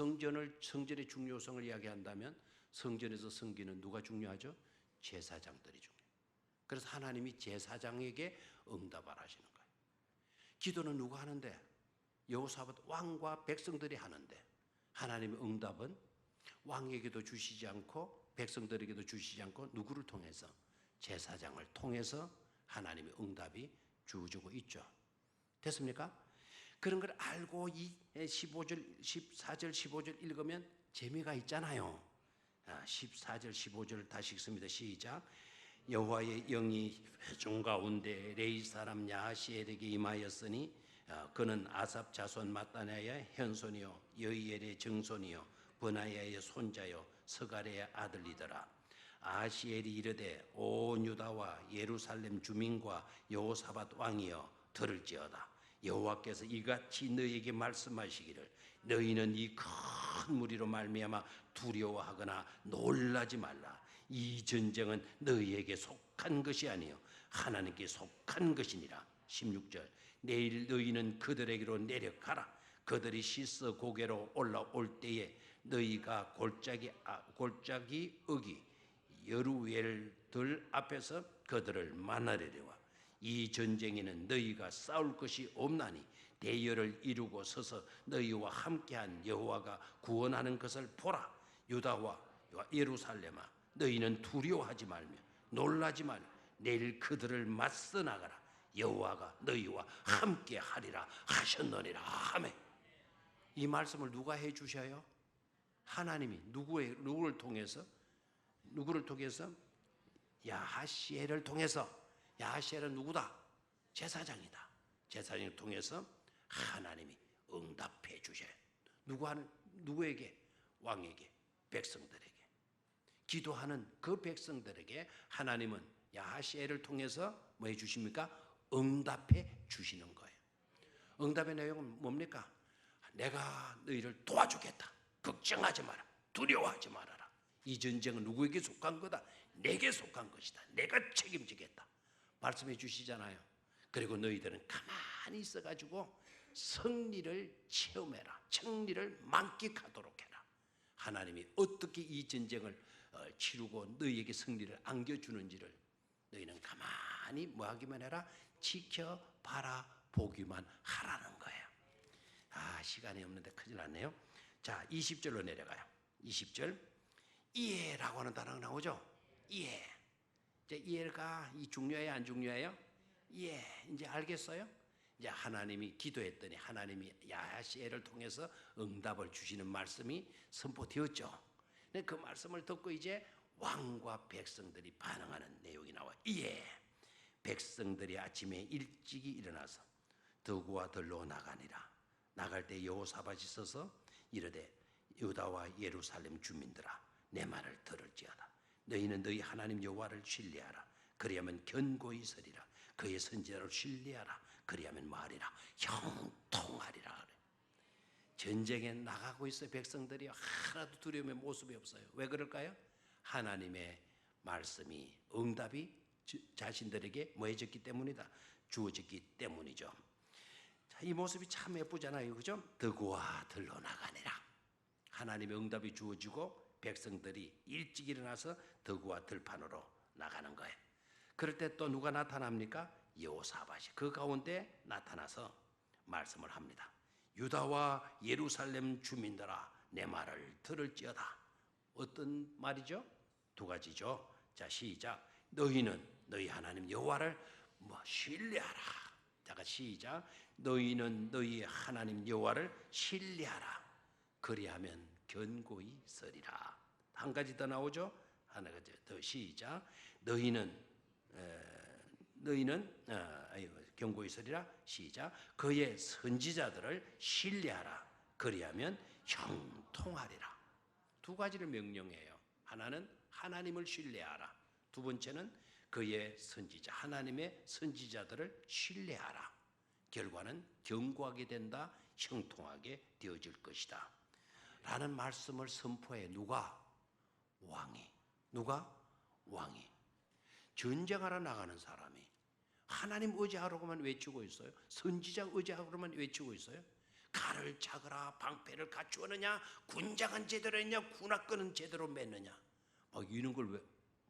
성전의 중요성을 이야기한다면 성전에서 섬기는 누가 중요하죠? 제사장들이 중요해요. 그래서 하나님이 제사장에게 응답을 하시는 거예요. 기도는 누가 하는데? 여호사밧 왕과 백성들이 하는데 하나님의 응답은 왕에게도 주시지 않고 백성들에게도 주시지 않고 누구를 통해서? 제사장을 통해서 하나님의 응답이 주어지고 있죠. 됐습니까? 그런 걸 알고 이 15절, 14절, 15절 읽으면 재미가 있잖아요. 14절, 15절 다시 읽습니다. 시작. 여호와의 영이 회중 가운데 레위 사람 야시엘에게 임하였으니 그는 아삽 자손 마따냐의 현손이요 여이엘의 정손이요 브나야의 손자요 스가랴의 아들이더라. 아시엘이 이르되 온 유다와 예루살렘 주민과 여호사밧 왕이여 들을지어다. 여호와께서 이같이 너희에게 말씀하시기를 너희는 이 큰 무리로 말미암아 두려워하거나 놀라지 말라. 이 전쟁은 너희에게 속한 것이 아니요 하나님께 속한 것이니라. 16절 내일 너희는 그들에게로 내려가라. 그들이 씻어 고개로 올라올 때에 너희가 골짜기 어기 여루엘들 앞에서 그들을 만나려와. 이 전쟁에는 너희가 싸울 것이 없나니 대열을 이루고 서서 너희와 함께한 여호와가 구원하는 것을 보라. 유다와 예루살렘아 너희는 두려워하지 말며 놀라지 말며 내일 그들을 맞서 나가라. 여호와가 너희와 함께하리라 하셨느니라. 아멘. 이 말씀을 누가 해 주셔요? 하나님이. 누구를 통해서? 야하시엘을 통해서. 야하시엘은 누구다? 제사장이다. 제사장을 통해서 하나님이 응답해 주셔요. 누구에게? 왕에게, 백성들에게. 기도하는 그 백성들에게 하나님은 야하시엘을 통해서 뭐 해주십니까? 응답해 주시는 거예요. 응답의 내용은 뭡니까? 내가 너희를 도와주겠다. 걱정하지 마라. 두려워하지 말아라. 이 전쟁은 누구에게 속한 거다? 내게 속한 것이다. 내가 책임지겠다. 말씀해 주시잖아요. 그리고 너희들은 가만히 있어가지고 승리를 체험해라. 승리를 만끽하도록 해라. 하나님이 어떻게 이 전쟁을 치르고 너희에게 승리를 안겨주는지를 너희는 가만히 뭐하기만 해라? 지켜봐라 보기만 하라는 거예요. 시간이 없는데 큰일 났네요. 자, 20절로 내려가요. 20절 이해라고 하는 단어가 나오죠. 이해. 이제 이해가 중요해요, 안 중요해요? 이해. 이제 알겠어요? 이제 하나님이 기도했더니 하나님이 야하시엘을 통해서 응답을 주시는 말씀이 선포되었죠. 근데 그 말씀을 듣고 이제 왕과 백성들이 반응하는 내용이 나와요. 이해. 백성들이 아침에 일찍이 일어나서 더구와 들로 나가니라. 나갈 때 여호사밧이 서서 이르되 유다와 예루살렘 주민들아 내 말을 들을지어다. 너희는 너희 하나님 여호와를 신뢰하라. 그리하면 견고히 서리라. 그의 선지자를 신뢰하라. 그리하면 말이라 형통하리라. 그래. 전쟁에 나가고 있어 백성들이 하나도 두려움의 모습이 없어요. 왜 그럴까요? 하나님의 말씀이 응답이 자신들에게 뭐해졌기 때문이다. 주어졌기 때문이죠. 자, 이 모습이 참 예쁘잖아요. 그죠? 더구와 들로 나가니라. 하나님의 응답이 주어지고 백성들이 일찍 일어나서 더구와 들판으로 나가는 거예요. 그럴 때 또 누가 나타납니까? 여호사밧이 그 가운데 나타나서 말씀을 합니다. 유다와 예루살렘 주민들아 내 말을 들을지어다. 어떤 말이죠? 두 가지죠. 자, 시작. 너희는 너희 하나님 여호와를 신뢰하라. 자, 시작. 너희는 너희 하나님 여호와를 신뢰하라. 그리하면 견고히 서리라. 한 가지 더 나오죠. 하나 가지 더 시작. 너희는 견고히 서리라. 시작. 그의 선지자들을 신뢰하라. 그리하면 형통하리라. 두 가지를 명령해요. 하나는 하나님을 신뢰하라. 두 번째는 그의 선지자, 하나님의 선지자들을 신뢰하라. 결과는 견고하게 된다. 형통하게 되어질 것이다. 라는 말씀을 선포해. 누가? 왕이. 누가? 왕이. 전쟁하러 나가는 사람이 하나님 의지하라고만 외치고 있어요. 선지자 의지하라고만 외치고 있어요. 칼을 차거라 방패를 갖추었느냐, 군장은 제대로 했냐, 군악권은 제대로 맸느냐, 막 이런 걸 왜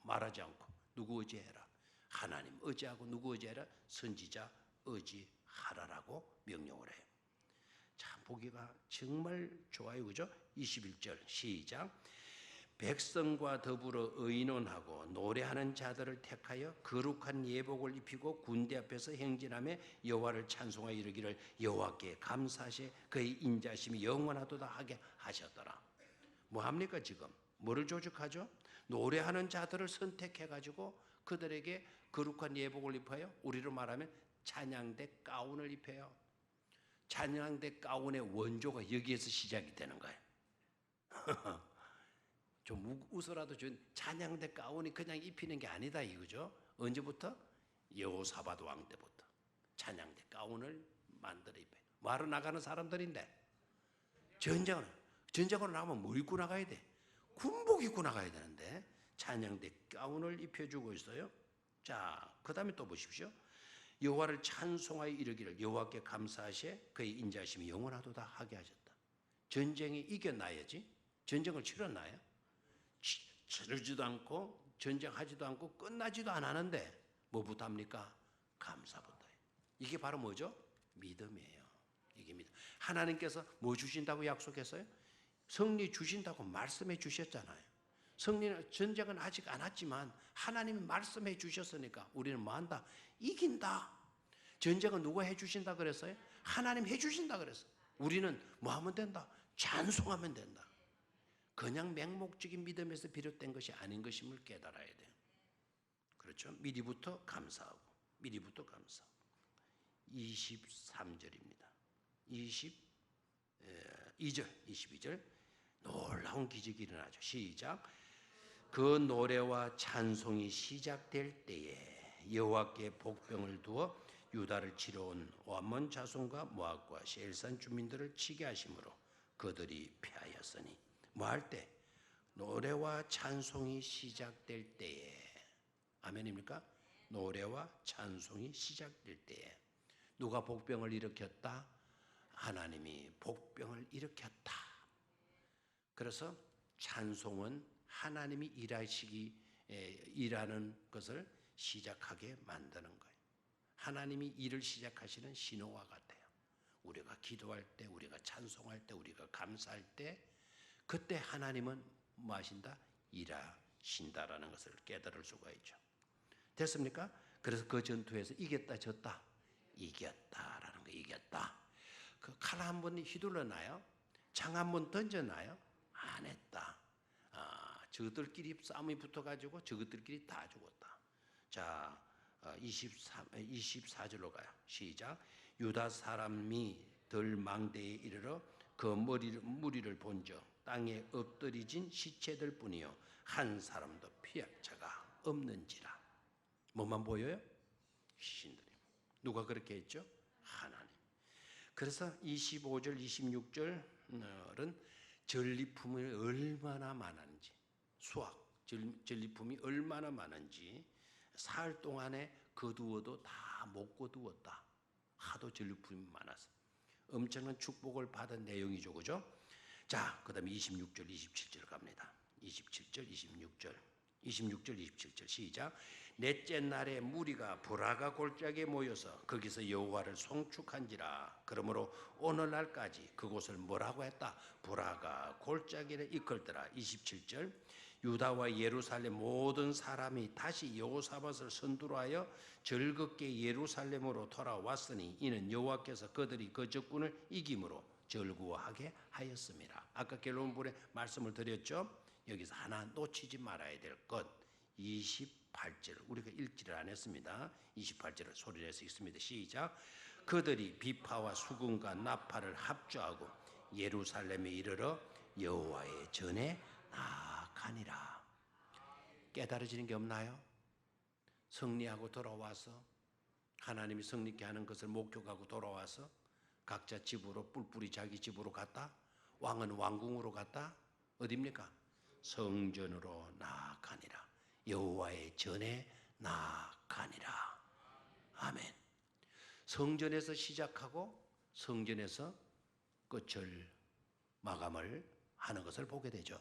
말하지 않고 누구 의지해라. 하나님 의지하고 누구 의지해라. 선지자 의지하라라고 명령을 해요. 참 보기가 정말 좋아요. 그죠? 21절 시작. 백성과 더불어 의논하고 노래하는 자들을 택하여 거룩한 예복을 입히고 군대 앞에서 행진하며 여호와를 찬송하여 이르기를 여호와께 감사하시 그의 인자심이 영원하도다 하게 하셨더라. 뭐합니까 지금? 뭐를 조직하죠? 노래하는 자들을 선택해가지고 그들에게 거룩한 예복을 입혀요. 우리로 말하면 찬양대 가운을 입혀요. 찬양대 가운의 원조가 여기에서 시작이 되는 거예요. 좀 웃어라도 찬양대 가운이 그냥 입히는 게 아니다 이거죠. 언제부터? 여호사밧 왕 때부터 찬양대 가운을 만들어 입혀요. 뭐하러 나가는 사람들인데 전쟁으로 나가면 뭐 입고 나가야 돼? 군복 입고 나가야 되는데 찬양대 가운을 입혀주고 있어요. 자, 그 다음에 또 보십시오. 여호와를 찬송하여 이르기를 여호와께 감사하시에 그의 인자심이 영원하도다 하게 하셨다. 전쟁에 이겨나야지. 전쟁을 치러나야. 치르지도 않고 전쟁하지도 않고 끝나지도 않았는데 뭐부터 합니까? 감사부터 해요. 이게 바로 뭐죠? 믿음이에요. 이게 믿음. 하나님께서 뭐 주신다고 약속했어요? 승리 주신다고 말씀해 주셨잖아요. 승리는 전쟁은 아직 안 왔지만 하나님이 말씀해 주셨으니까 우리는 뭐 한다? 이긴다. 전쟁은 누가 해 주신다 그랬어요? 하나님 해 주신다 그랬어요. 우리는 뭐 하면 된다? 찬송하면 된다. 그냥 맹목적인 믿음에서 비롯된 것이 아닌 것임을 깨달아야 돼요. 그렇죠? 미리부터 감사하고 미리부터 감사하고 23절입니다. 22절 놀라운 기적이 일어나죠. 시작. 그 노래와 찬송이 시작될 때에 여호와께 복병을 두어 유다를 치러 온 아몬 자손과 모압과 세일산 주민들을 치게 하심으로 그들이 패하였으니 뭐 할 때? 노래와 찬송이 시작될 때에. 아멘입니까? 노래와 찬송이 시작될 때에. 누가 복병을 일으켰다? 하나님이 복병을 일으켰다. 그래서 찬송은 하나님이 일하는 것을 시작하게 만드는 거예요. 하나님이 일을 시작하시는 신호와 같아요. 우리가 기도할 때, 우리가 찬송할 때, 우리가 감사할 때 그때 하나님은 뭐 하신다? 일하신다라는 것을 깨달을 수가 있죠. 됐습니까? 그래서 그 전투에서 이겼다 졌다? 이겼다라는 거. 이겼다. 그 칼 한 번 휘둘러나요? 창 한 번 던져나요? 안 했다. 저들끼리 싸움이 붙어가지고 저것들끼리 다 죽었다. 자, 24절로 가요. 시작. 유다 사람이 덜 망대에 이르러 그 무리를 본즉 땅에 엎드리진 시체들 뿐이요 한 사람도 피할 자가 없는지라. 뭐만 보여요? 신들이. 누가 그렇게 했죠? 하나님. 그래서 25절, 26절은 전리품이 얼마나 많은지, 수확, 전리품이 얼마나 많은지 사흘 동안에 거두어도 다 못 거두었다. 하도 전리품이 많아서 엄청난 축복을 받은 내용이죠, 그죠? 자, 그다음에 26절, 27절 갑니다. 27절, 26절. 26절, 27절 시작. 넷째 날에 무리가 브라가 골짜기에 모여서 거기서 여호와를 송축한지라. 그러므로 오늘날까지 그곳을 뭐라고 했다? 브라가 골짜기를 이끌더라. 27절. 유다와 예루살렘 모든 사람이 다시 여호사밧을 선두로하여 즐겁게 예루살렘으로 돌아왔으니 이는 여호와께서 그들이 그 적군을 이김으로 즐거워하게 하였습니다. 아까 결론부에 말씀을 드렸죠. 여기서 하나 놓치지 말아야 될 것. 28절 우리가 읽지를 않았습니다. 28절을 소리내서 읽습니다. 시작. 그들이 비파와 수금과 나팔을 합주하고 예루살렘에 이르러 여호와의 전에 나아가니라. 깨달아지는 게 없나요? 승리하고 돌아와서 하나님이 승리케 하는 것을 목격하고 돌아와서 각자 집으로 뿔뿔이 자기 집으로 갔다. 왕은 왕궁으로 갔다. 어디입니까? 성전으로 나아가니라. 여호와의 전에 나아가니라. 아멘. 성전에서 시작하고 성전에서 끝을 마감을 하는 것을 보게 되죠.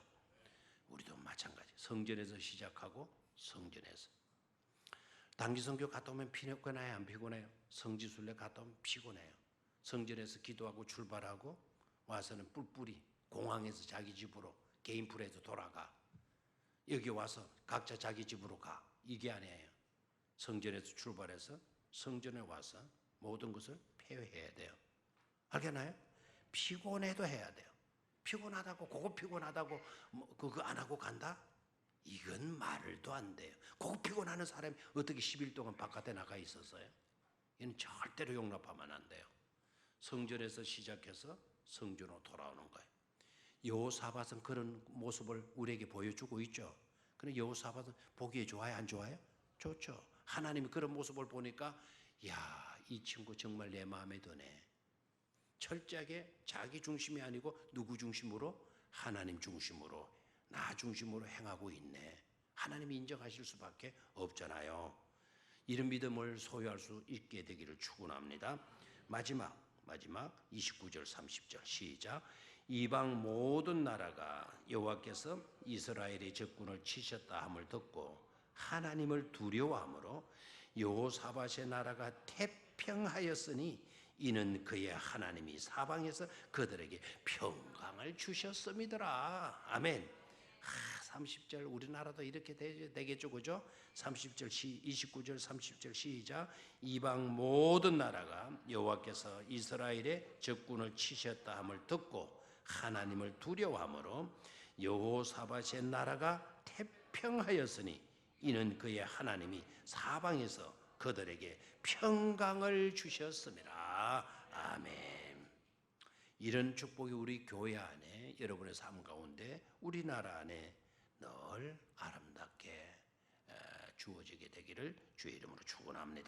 우리도 마찬가지. 성전에서 시작하고 성전에서. 단기 선교 갔다 오면 피곤해요, 안 피곤해요? 성지순례 갔다 오면 피곤해요. 성전에서 기도하고 출발하고 와서는 뿔뿔이 공항에서 자기 집으로 개인 풀에서 돌아가. 여기 와서 각자 자기 집으로 가. 이게 아니에요. 성전에서 출발해서 성전에 와서 모든 것을 폐회해야 돼요. 알겠나요? 피곤해도 해야 돼요. 피곤하다고 그거 피곤하다고 그거 안 하고 간다? 이건 말도 안 돼요. 그거 피곤하는 사람이 어떻게 10일 동안 바깥에 나가 있었어요? 이는 절대로 용납하면 안 돼요. 성전에서 시작해서 성전으로 돌아오는 거예요. 여호사밧은 그런 모습을 우리에게 보여주고 있죠. 그런데 여호사밧은 보기에 좋아요, 안 좋아요? 좋죠. 하나님이 그런 모습을 보니까 야, 이 친구 정말 내 마음에 드네. 철저하게 자기 중심이 아니고 누구 중심으로? 하나님 중심으로, 나 중심으로 행하고 있네. 하나님이 인정하실 수밖에 없잖아요. 이런 믿음을 소유할 수 있게 되기를 축원합니다. 마지막 29절 30절 시작. 이방 모든 나라가 여호와께서 이스라엘의 적군을 치셨다 함을 듣고 하나님을 두려워함으로 여호사밧의 나라가 태평하였으니 이는 그의 하나님이 사방에서 그들에게 평강을 주셨음이더라. 아멘. 30절 우리나라도 이렇게 되겠죠, 그죠? 30절 29절 30절 시작. 이방 모든 나라가 여호와께서 이스라엘의 적군을 치셨다 함을 듣고 하나님을 두려워함으로 여호사밧의 나라가 태평하였으니 이는 그의 하나님이 사방에서 그들에게 평강을 주셨습니다. 아멘. 이런 축복이 우리 교회 안에 여러분의 삶 가운데 우리나라 안에 늘 아름답게 주어지게 되기를 주의 이름으로 축원합니다.